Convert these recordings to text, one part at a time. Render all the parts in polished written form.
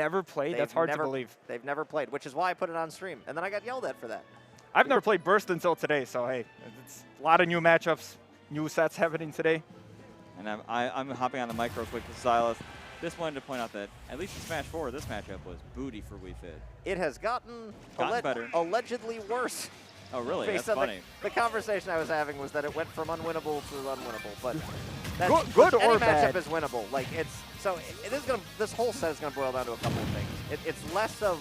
never played? That's hard to believe. They've never played, which is why I put it on stream. And then I got yelled at for that. I've never played Burst until today, so hey, it's a lot of new matchups, new sets happening today. And I'm hopping on the mic real quick with Silas. Just wanted to point out that at least in Smash 4, this matchup was booty for Wii Fit. It has gotten better. Allegedly worse. Oh, really? Based That's on funny. The conversation I was having was that it went from unwinnable to unwinnable, but good or any bad. matchup is winnable. Like this whole set is gonna boil down to a couple of things. It's less of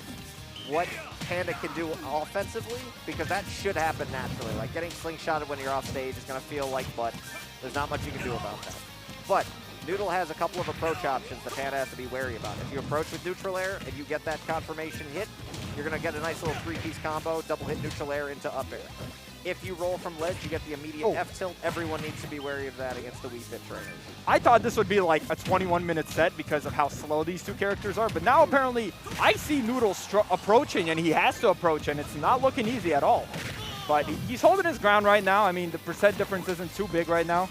what Panda can do offensively, because that should happen naturally. Like getting slingshotted when you're off stage is gonna feel like butt. There's not much you can do about that. But Noodle has a couple of approach options that Panda has to be wary about. If you approach with neutral air and you get that confirmation hit, you're going to get a nice little three-piece combo, double hit neutral air into up air. If you roll from ledge, you get the immediate F tilt. Everyone needs to be wary of that against the Wii Fit trainers. I thought this would be like a 21-minute set because of how slow these two characters are, but now apparently I see Noodle approaching, and he has to approach, and it's not looking easy at all. But he's holding his ground right now. I mean, the percent difference isn't too big right now.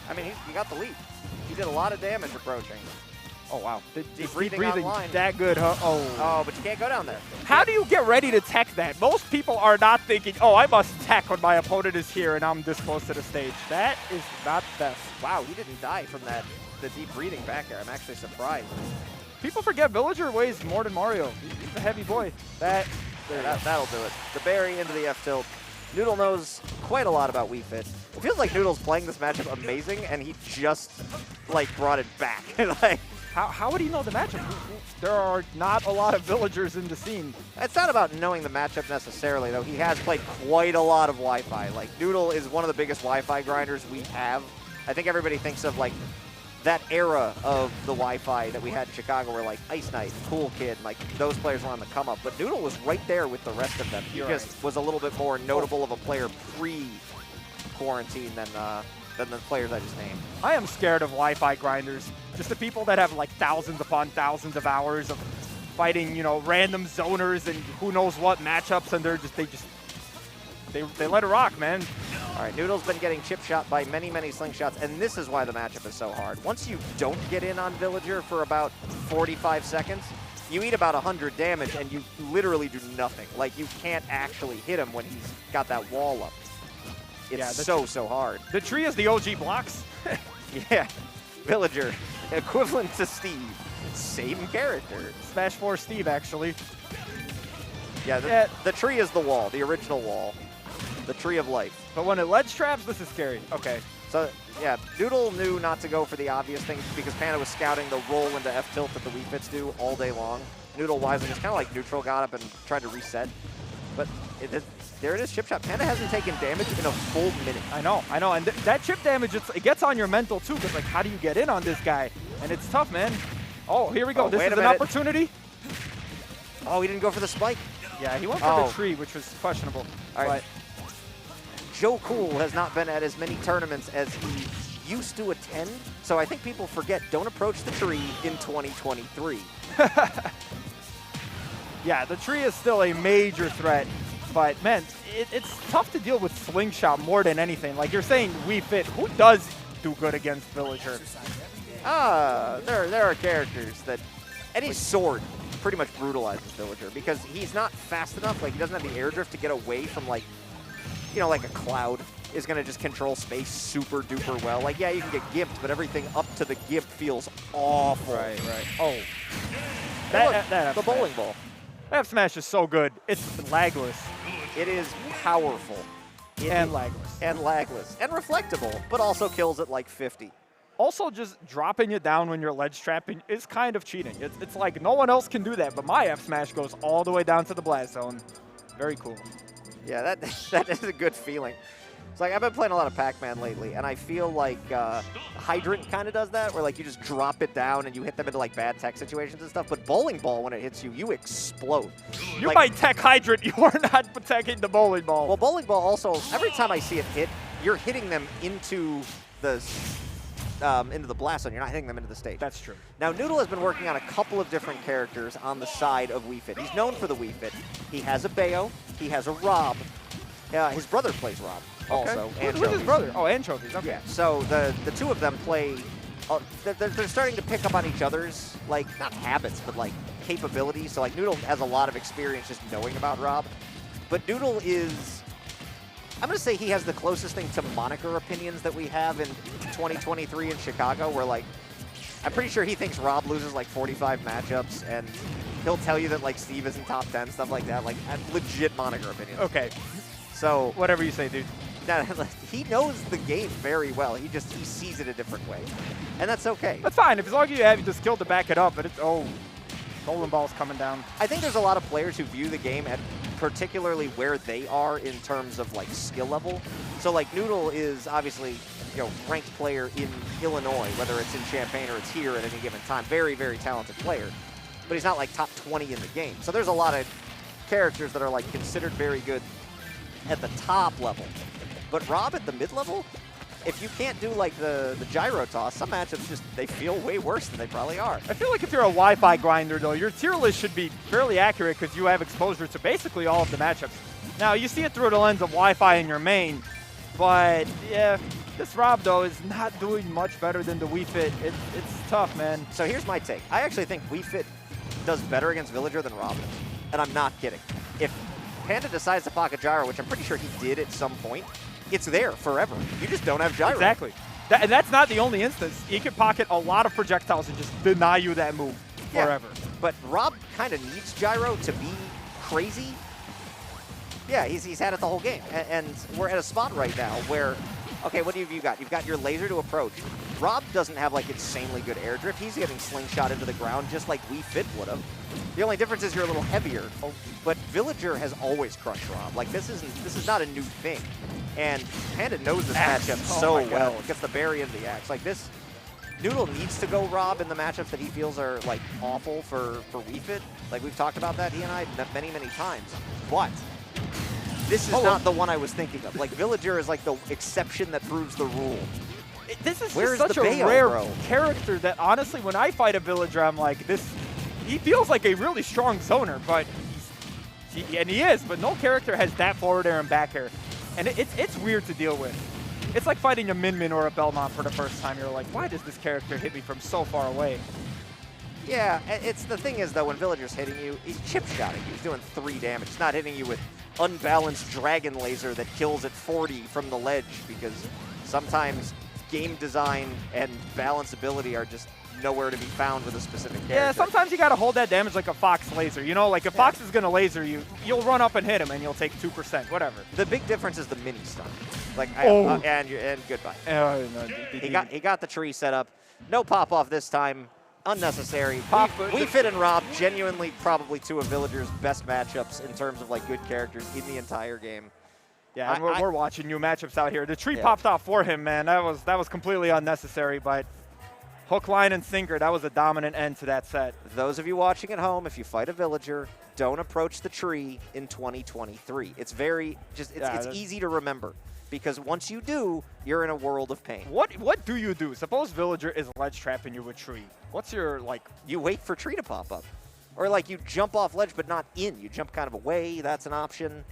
I mean, he got the lead. He did a lot of damage approaching. Oh, wow. Deep breathing online. That good, huh? Oh, but you can't go down there. How do you get ready to tech that? Most people are not thinking, oh, I must tech when my opponent is here and I'm this close to the stage. That is not best. Wow, he didn't die from the deep breathing back air. I'm actually surprised. People forget Villager weighs more than Mario. He's a heavy boy. That'll do it. The berry into the F tilt. Noodle knows quite a lot about Wii Fit. It feels like Noodle's playing this matchup amazing, and he just, like, brought it back. Like, how would he know the matchup? There are not a lot of villagers in the scene. It's not about knowing the matchup necessarily, though. He has played quite a lot of Wi-Fi. Like, Noodle is one of the biggest Wi-Fi grinders we have. I think everybody thinks of, like, that era of the Wi-Fi that we had in Chicago where, like, Ice Knight, Cool Kid, like, those players were on the come-up. But Noodle was right there with the rest of them. He just was a little bit more notable of a player pre-quarantine than the players I just named. I am scared of Wi-Fi grinders. Just the people that have, like, thousands upon thousands of hours of fighting, you know, random zoners and who knows what matchups, and they let it rock, man. All right, Noodle's been getting chip shot by many, many slingshots, and this is why the matchup is so hard. Once you don't get in on Villager for about 45 seconds, you eat about 100 damage, and you literally do nothing. Like, you can't actually hit him when he's got that wall up. It's so hard. The tree is the OG blocks. Yeah, Villager, equivalent to Steve. Same character. Smash 4 Steve, actually. Yeah, the tree is the wall, the original wall. The tree of life. But when it ledge traps, this is scary. Okay. So, yeah, Noodle knew not to go for the obvious things because Panda was scouting the roll into F-tilt that the Wii Fits do all day long. Noodle wisely just kind of like neutral got up and tried to reset. But there it is, chip shot. Panda hasn't taken damage in a full minute. I know. And that chip damage, it gets on your mental too, because, like, how do you get in on this guy? And it's tough, man. Oh, here we go. This is an opportunity. Oh, he didn't go for the spike. Yeah, he went for the tree, which was questionable. All right. JoeCool has not been at as many tournaments as he used to attend, so I think people forget, don't approach the tree in 2023. Yeah, the tree is still a major threat, but man, it's tough to deal with Slingshot more than anything. Like you're saying, Wii Fit, who does do good against Villager? There are characters that any sword pretty much brutalizes Villager because he's not fast enough. Like, he doesn't have the air drift to get away from, like, you know, like a Cloud is going to just control space super duper well. Like, yeah, you can get gimped, but everything up to the gimp feels awful. Right. Oh. The bowling ball. That smash is so good. It's lagless. It is powerful. And lagless. And lagless. And reflectable, but also kills at like 50. Also, just dropping it down when you're ledge trapping is kind of cheating. It's like no one else can do that, but my F smash goes all the way down to the blast zone. Very cool. Yeah, that is a good feeling. It's like I've been playing a lot of Pac-Man lately, and I feel like Hydrant kind of does that, where like you just drop it down and you hit them into like bad tech situations and stuff. But bowling ball, when it hits you, you explode. You like, might tech Hydrant, you are not attacking the bowling ball. Well, bowling ball also, every time I see it hit, you're hitting them into the blast zone. You're not hitting them into the stage. That's true. Now, Noodle has been working on a couple of different characters on the side of Wii Fit. He's known for the Wii Fit. He has a Bayo. He has a Rob. His brother plays Rob also. Who's his brother? Oh, Anchovies. Okay. Yeah, so the two of them play they're starting to pick up on each other's, like, not habits, but, like, capabilities. So, like, Noodle has a lot of experience just knowing about Rob. But Noodle is, I'm going to say he has the closest thing to moniker opinions that we have in 2023 in Chicago, where, like, I'm pretty sure he thinks Rob loses, like, 45 matchups, and he'll tell you that, like, Steve isn't top 10, stuff like that. Like, legit moniker opinions. Okay. So Whatever you say, dude. he knows the game very well. He sees it a different way. And that's okay. That's fine. If as long as you have the skill to back it up, but it's, oh, golden ball's coming down. I think there's a lot of players who view the game at particularly where they are in terms of, like, skill level. So, like, Noodle is obviously, you know, ranked player in Illinois, whether it's in Champaign or it's here at any given time. Very, very talented player. But he's not, like, top 20 in the game. So there's a lot of characters that are, like, considered very good at the top level. But Rob at the mid-level, if you can't do, like, the gyro toss, some matchups just, they feel way worse than they probably are. I feel like if you're a Wi-Fi grinder, though, your tier list should be fairly accurate because you have exposure to basically all of the matchups. Now, you see it through the lens of Wi-Fi in your main, but, yeah, this Rob, though, is not doing much better than the Wii Fit. It's tough, man. So here's my take. I actually think Wii Fit does better against Villager than Rob does, and I'm not kidding. If Panda decides to pocket gyro, which I'm pretty sure he did at some point, it's there forever. You just don't have gyro. Exactly. And that's not the only instance. He can pocket a lot of projectiles and just deny you that move forever. Yeah, but Rob kind of needs gyro to be crazy. Yeah, he's had it the whole game. And we're at a spot right now where, okay, what have you got? You've got your laser to approach. Rob doesn't have, like, insanely good air drift. He's getting slingshot into the ground just like Wii Fit would have. The only difference is you're a little heavier. But Villager has always crushed Rob. Like, this is not a new thing. And Panda knows this matchup so well. Gets the berry into the axe. Like, this, Noodle needs to go Rob in the matchups that he feels are, like, awful for Wii Fit. Like, we've talked about that, he and I, many, many times. But this is not the one I was thinking of. Like, Villager is, like, the exception that proves the rule. This is just such a rare character that, honestly, when I fight a Villager, I'm like, he feels like a really strong zoner, but and he is, but no character has that forward air and back air. And it's weird to deal with. It's like fighting a Min Min or a Belmont for the first time. You're like, why does this character hit me from so far away? Yeah, it's the thing is, though, when Villager's hitting you, he's chip-shotting. He's doing 3 damage. He's not hitting you with unbalanced dragon laser that kills at 40 from the ledge, because sometimes game design and balance ability are just nowhere to be found with a specific character. Yeah, sometimes you got to hold that damage like a Fox laser. You know, like if Fox is going to laser you, you'll run up and hit him and you'll take 2%, whatever. The big difference is the mini stun. Like, and goodbye. No, he got the tree set up. No pop-off this time. Unnecessary. Wii Fit and Rob, genuinely probably 2 of Villager's best matchups in terms of, like, good characters in the entire game. Yeah, and we're watching new matchups out here. The tree popped off for him, man. That was completely unnecessary, but hook, line, and sinker, that was a dominant end to that set. Those of you watching at home, if you fight a Villager, don't approach the tree in 2023. It's it's easy to remember, because once you do, you're in a world of pain. What do you do? Suppose Villager is ledge trapping you with tree. What's your, like... You wait for tree to pop up. Or, like, you jump off ledge but not in. You jump kind of away. That's an option.